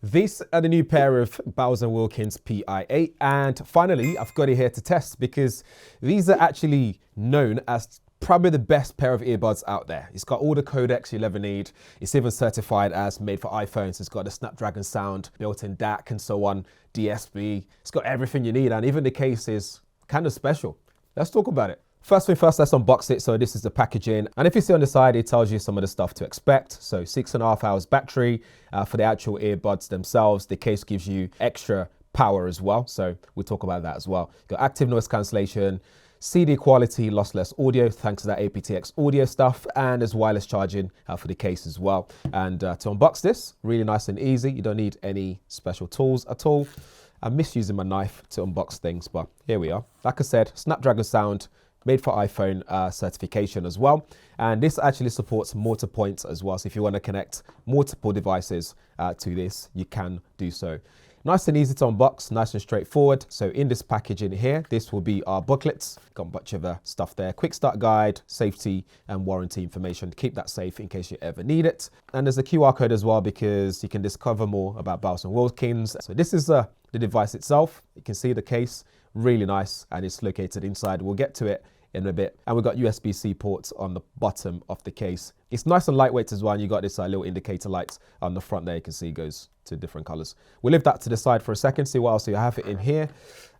These are the new pair of Wilkins PI8, and finally I've got it here to test because these are actually known as probably the best pair of earbuds out there. It's got all the codecs you'll ever need. It's even certified as made for iPhones. It's got the Snapdragon Sound, built-in DAC and so on, DSP. It's got everything you need, and even the case is kind of special. Let's talk about it. First thing first, let's unbox it. So this is the packaging. And if you see on the side, it tells you some of the stuff to expect. So 6.5 hours battery for the actual earbuds themselves. The case gives you extra power as well. So we'll talk about that as well. You've got active noise cancellation, CD quality, lossless audio, thanks to that aptx audio stuff, and there's wireless charging for the case as well. And to unbox this, really nice and easy. You don't need any special tools at all. I miss using my knife to unbox things, but here we are. Like I said, Snapdragon Sound, made for iPhone certification as well. And this actually supports multi-points as well. So if you want to connect multiple devices to this, you can do so. Nice and easy to unbox, nice and straightforward. So in this packaging here, this will be our booklets. Got a bunch of stuff there. Quick start guide, safety and warranty information. Keep that safe in case you ever need it. And there's a QR code as well because you can discover more about Bowers & Wilkins. So this is the device itself. You can see the case, really nice, and it's located inside. We'll get to it in a bit. And we've got USB-C ports on the bottom of the case. It's nice and lightweight as well. And you got this little indicator lights on the front there. You can see it goes to different colors. We'll leave that to the side for a second, see what else you have it in here.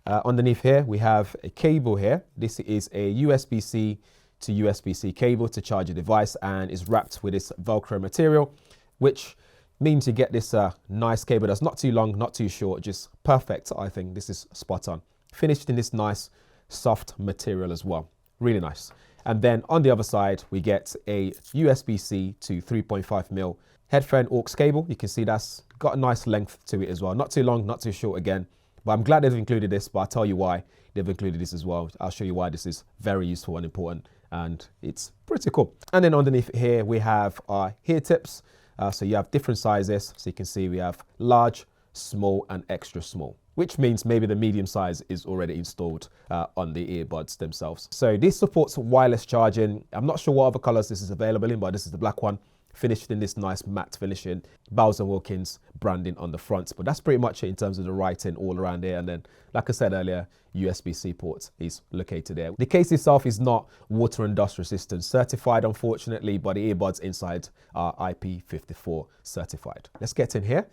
Underneath here, we have a cable here. This is a USB-C to USB-C cable to charge your device, and is wrapped with this Velcro material, which means you get this nice cable that's not too long, not too short, just perfect. I think this is spot on. Finished in this nice soft material as well. Really nice. And then on the other side, we get a USB-C to 3.5mm headphone aux cable. You can see that's got a nice length to it as well. Not too long, not too short again. But I'm glad they've included this, but I'll tell you why they've included this as well. I'll show you why this is very useful and important, and it's pretty cool. And then underneath here, we have our ear tips. So you have different sizes. So you can see we have large, small, and extra small, which means maybe the medium size is already installed on the earbuds themselves. So this supports wireless charging. I'm not sure what other colors this is available in, but this is the black one, finished in this nice matte finishing, Bowers & Wilkins branding on the front. But that's pretty much it in terms of the writing all around there. And then, like I said earlier, USB-C port is located there. The case itself is not water and dust resistant certified, unfortunately, but the earbuds inside are IP54 certified. Let's get in here.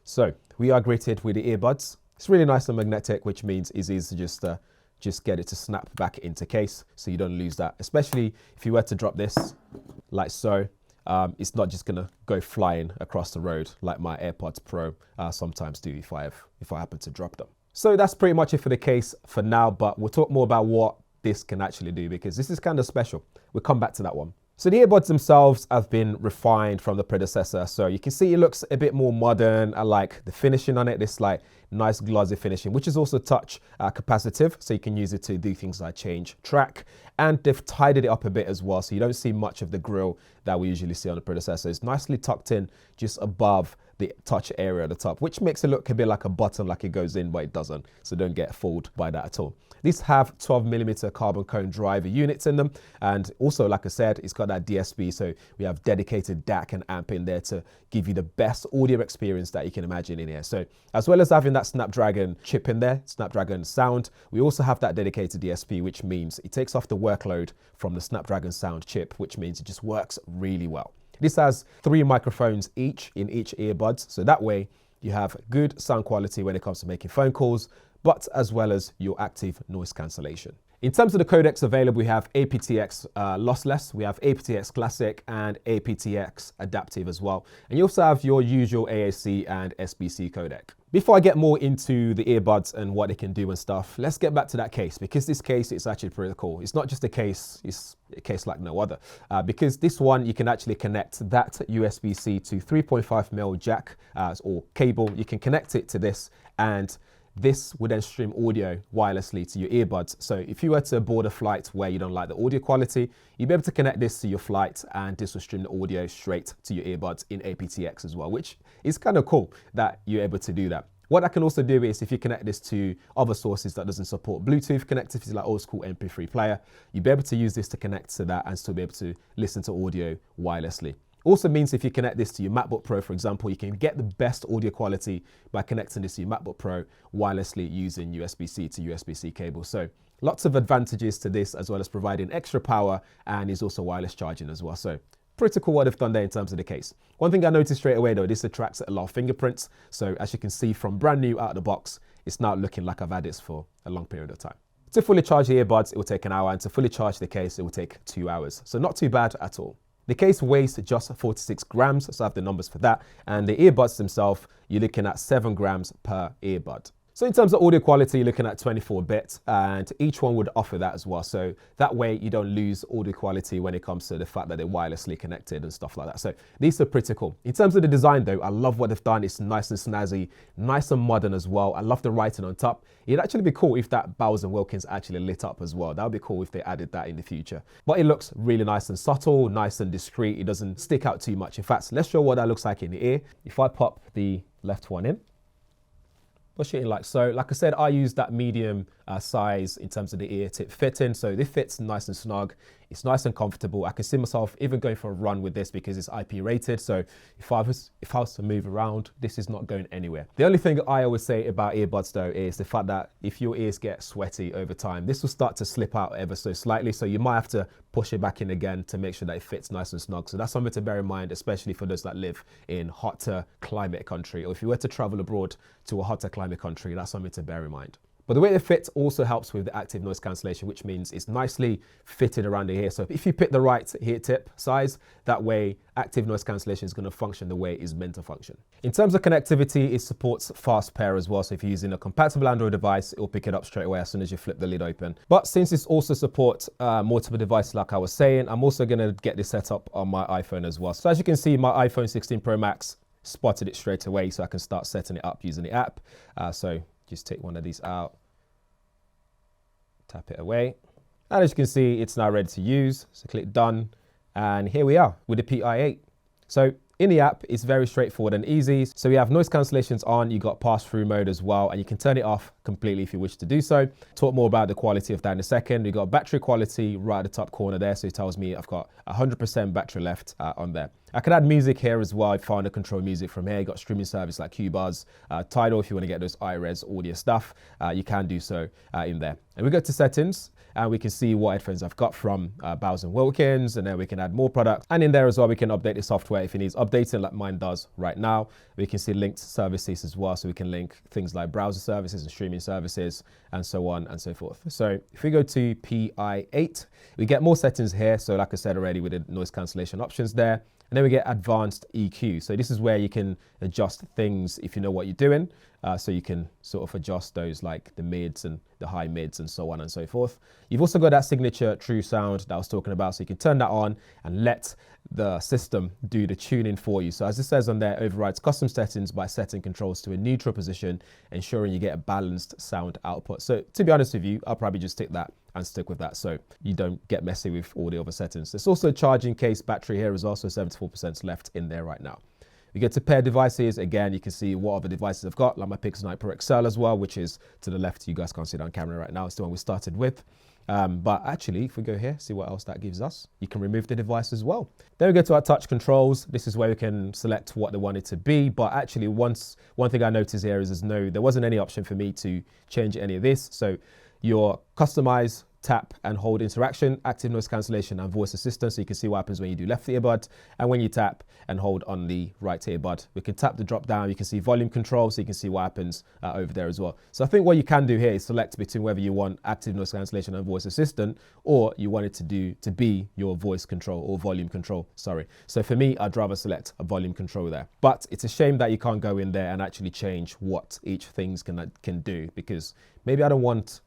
So we are greeted with the earbuds. It's really nice and magnetic, which means it's easy to just get it to snap back into case so you don't lose that. Especially if you were to drop this like so, it's not just gonna go flying across the road like my AirPods Pro sometimes do if I happen to drop them. So that's pretty much it for the case for now, but we'll talk more about what this can actually do because this is kind of special. We'll come back to that one. So the earbuds themselves have been refined from the predecessor. So you can see it looks a bit more modern. I like the finishing on it, this like nice glossy finishing, which is also touch capacitive. So you can use it to do things like change track. And they've tidied it up a bit as well. So you don't see much of the grill that we usually see on the predecessor. It's nicely tucked in just above the touch area at the top, which makes it look a bit like a button, like it goes in, but it doesn't. So don't get fooled by that at all. These have 12mm carbon cone driver units in them. And also, like I said, it's got that DSP. So we have dedicated DAC and amp in there to give you the best audio experience that you can imagine in here. So as well as having that Snapdragon chip in there, Snapdragon Sound, we also have that dedicated DSP, which means it takes off the workload from the Snapdragon Sound chip, which means it just works really well. This has 3 microphones each in each earbuds. So that way you have good sound quality when it comes to making phone calls, but as well as your active noise cancellation. In terms of the codecs available, we have aptx lossless, we have aptx classic, and aptx adaptive as well. And you also have your usual AAC and SBC codec. Before I get more into the earbuds and what they can do and stuff, let's get back to that case, because this case is actually pretty cool. It's not just a case, it's a case like no other. Because this one, you can actually connect that USB-C to 3.5mm jack or cable. You can connect it to this, and this would then stream audio wirelessly to your earbuds. So if you were to board a flight where you don't like the audio quality, you'd be able to connect this to your flight, and this will stream the audio straight to your earbuds in aptx as well, which is kind of cool that you're able to do that. What I can also do is if you connect this to other sources that doesn't support Bluetooth connectivity, like old school MP3 player, you'll be able to use this to connect to that and still be able to listen to audio wirelessly, Also means if you connect this to your MacBook Pro, for example, you can get the best audio quality by connecting this to your MacBook Pro wirelessly using USB-C to USB-C cable. So lots of advantages to this, as well as providing extra power, and is also wireless charging as well. So pretty cool what they've done there in terms of the case. One thing I noticed straight away though, this attracts a lot of fingerprints. So as you can see from brand new out of the box, it's not looking like I've had this for a long period of time. To fully charge the earbuds, it will take an hour, and to fully charge the case, it will take 2 hours. So not too bad at all. The case weighs just 46 grams, so I have the numbers for that. And the earbuds themselves, you're looking at 7 grams per earbud. So in terms of audio quality, you're looking at 24-bit, and each one would offer that as well. So that way you don't lose audio quality when it comes to the fact that they're wirelessly connected and stuff like that. So these are pretty cool. In terms of the design though, I love what they've done. It's nice and snazzy, nice and modern as well. I love the writing on top. It'd actually be cool if that Bowers & Wilkins actually lit up as well. That would be cool if they added that in the future. But it looks really nice and subtle, nice and discreet. It doesn't stick out too much. In fact, let's show what that looks like in the ear. If I pop the left one in, push it in like so. Like I said, I use that medium size in terms of the ear tip fitting. So this fits nice and snug. It's nice and comfortable. I can see myself even going for a run with this because it's IP rated. So if I was to move around, this is not going anywhere. The only thing I always say about earbuds though is the fact that if your ears get sweaty over time, this will start to slip out ever so slightly. So you might have to push it back in again to make sure that it fits nice and snug. So that's something to bear in mind, especially for those that live in hotter climate country, or if you were to travel abroad to a hotter climate country, that's something to bear in mind. But the way they fit also helps with the active noise cancellation, which means it's nicely fitted around the ear. So if you pick the right ear tip size, that way active noise cancellation is going to function the way it's meant to function. In terms of connectivity, it supports fast pair as well. So if you're using a compatible Android device, it will pick it up straight away as soon as you flip the lid open. But since it also supports multiple devices, like I was saying, I'm also going to get this set up on my iPhone as well. So as you can see, my iPhone 16 Pro Max spotted it straight away, so I can start setting it up using the app. So just take one of these out, tap it away, and as you can see, it's now ready to use. So click done, and here we are with the PI8. So in the app, it's very straightforward and easy. So we have noise cancellations on, you got pass-through mode as well, and you can turn it off completely if you wish to do so. Talk more about the quality of that in a second. You got battery quality right at the top corner there, so it tells me I've got 100% battery left on there. I can add music here as well if I want to control music from here. You got streaming service like Qbuzz, Tidal if you want to get those iRes audio stuff, you can do so in there. And we go to settings, and we can see what headphones I've got from Bowers & Wilkins, and then we can add more products. And in there as well, we can update the software if it needs updating, like mine does right now. We can see linked services as well, so we can link things like browser services and streaming services, and so on and so forth. So if we go to PI8, we get more settings here. So like I said already, with the noise cancellation options there. And then we get advanced EQ. So this is where you can adjust things if you know what you're doing. So you can sort of adjust those like the mids and the high mids and so on and so forth. You've also got that signature true sound that I was talking about. So you can turn that on and let the system do the tuning for you. So as it says on there, overrides custom settings by setting controls to a neutral position, ensuring you get a balanced sound output. So to be honest with you, I'll probably just take that and stick with that so you don't get messy with all the other settings. There's also a charging case battery here as well, so 74% left in there right now. We get to pair devices. Again, you can see what other devices I've got, like my Pixel 9 Pro XL as well, which is to the left. You guys can't see it on camera right now. It's the one we started with. But actually, if we go here, see what else that gives us. You can remove the device as well. Then we go to our touch controls. This is where we can select what they want it to be. But actually, one thing I noticed here is there wasn't any option for me to change any of this. So your customize, tap and hold interaction, active noise cancellation and voice assistant. So you can see what happens when you do left earbud and when you tap and hold on the right earbud. We can tap the drop down. You can see volume control, so you can see what happens over there as well. So I think what you can do here is select between whether you want active noise cancellation and voice assistant, or you want it to be your voice control or volume control, sorry. So for me, I'd rather select a volume control there. But it's a shame that you can't go in there and actually change what each thing can do, because maybe I don't want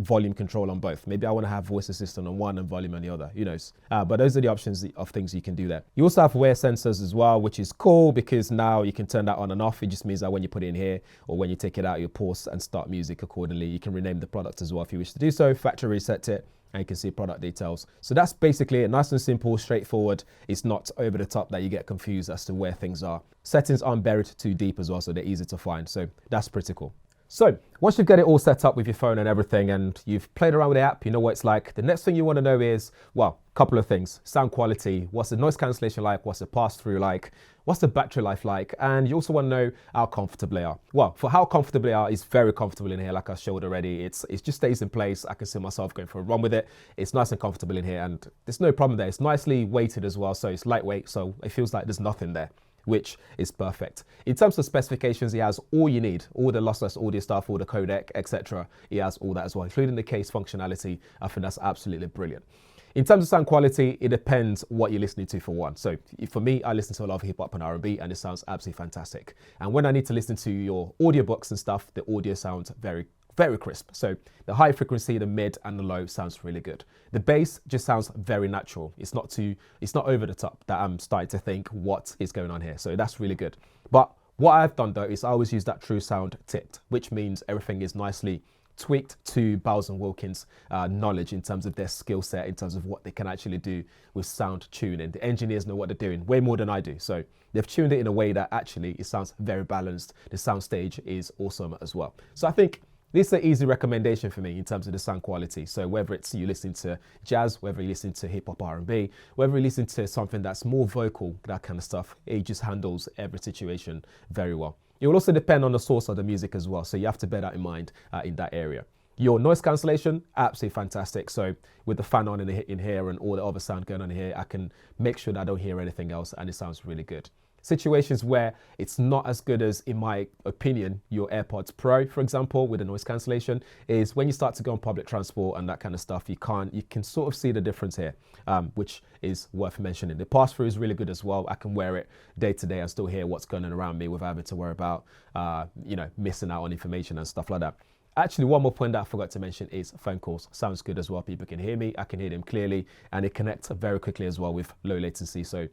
volume control on both. Maybe I want to have voice assistant on one and volume on the other, who knows. But those are the options of things you can do there. You also have wear sensors as well, which is cool because now you can turn that on and off. It just means that when you put it in here or when you take it out, you pause and start music accordingly. You can rename the product as well if you wish to do so, factory reset it, and you can see product details. So that's basically it. Nice and simple, straightforward. It's not over the top that you get confused as to where things are. Settings aren't buried too deep as well, so they're easy to find. So that's pretty cool. So once you've got it all set up with your phone and everything, and you've played around with the app, you know what it's like. The next thing you want to know is, well, a couple of things. Sound quality, what's the noise cancellation like, what's the pass-through like, what's the battery life like, and you also want to know how comfortable they are. Well, for how comfortable they are, it's very comfortable in here, like I showed already. It just stays in place. I can see myself going for a run with it. It's nice and comfortable in here, and there's no problem there. It's nicely weighted as well, so it's lightweight, so it feels like there's nothing there, which is perfect. In terms of specifications, it has all you need, all the lossless audio stuff, all the codec, etc. It has all that as well, including the case functionality. I think that's absolutely brilliant. In terms of sound quality, it depends what you're listening to for one. So for me, I listen to a lot of hip hop and R&B, and it sounds absolutely fantastic. And when I need to listen to your audiobooks and stuff, the audio sounds very crisp. So the high frequency, the mid and the low sounds really good. The bass just sounds very natural. It's not over the top that I'm starting to think what is going on here. So that's really good. But what I've done though is I always use that true sound tipped, which means everything is nicely tweaked to Bowers & Wilkins knowledge in terms of their skill set, in terms of what they can actually do with sound tuning. The engineers know what they're doing way more than I do. So they've tuned it in a way that actually it sounds very balanced. The sound stage is awesome as well. So I think this is an easy recommendation for me in terms of the sound quality. So whether it's you listening to jazz, whether you listen to hip hop R&B, whether you listen to something that's more vocal, that kind of stuff, it just handles every situation very well. It will also depend on the source of the music as well. So you have to bear that in mind in that area. Your noise cancellation, absolutely fantastic. So with the fan on in here and all the other sound going on here, I can make sure that I don't hear anything else, and it sounds really good. Situations where it's not as good as, in my opinion, your AirPods Pro, for example, with the noise cancellation, is when you start to go on public transport and that kind of stuff. You can sort of see the difference here, which is worth mentioning. The pass-through is really good as well. I can wear it day to day and still hear what's going on around me without having to worry about, missing out on information and stuff like that. Actually, one more point that I forgot to mention is phone calls. Sounds good as well. People can hear me. I can hear them clearly, and it connects very quickly as well with low latency. So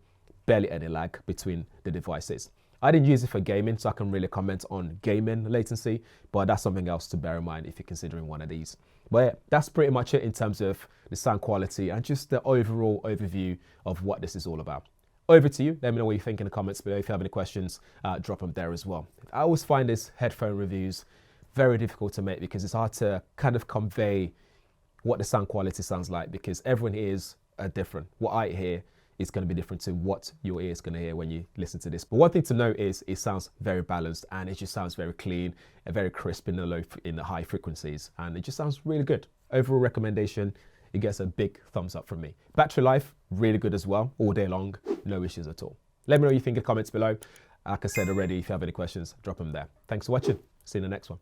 barely any lag between the devices. I didn't use it for gaming, so I can really comment on gaming latency, but that's something else to bear in mind if you're considering one of these. But yeah, that's pretty much it in terms of the sound quality and just the overall overview of what this is all about. Over to you. Let me know what you think in the comments below. If you have any questions, drop them there as well. I always find this headphone reviews very difficult to make because it's hard to kind of convey what the sound quality sounds like, because everyone ears are different. What I hear is going to be different to what your ear is going to hear when you listen to this. But one thing to note is it sounds very balanced, and it just sounds very clean and very crisp in the high frequencies, and it just sounds really good. Overall recommendation, it gets a big thumbs up from me. Battery life, really good as well, all day long, no issues at all. Let me know what you think in the comments below. Like I said already, if you have any questions, drop them there. Thanks for watching. See you in the next one.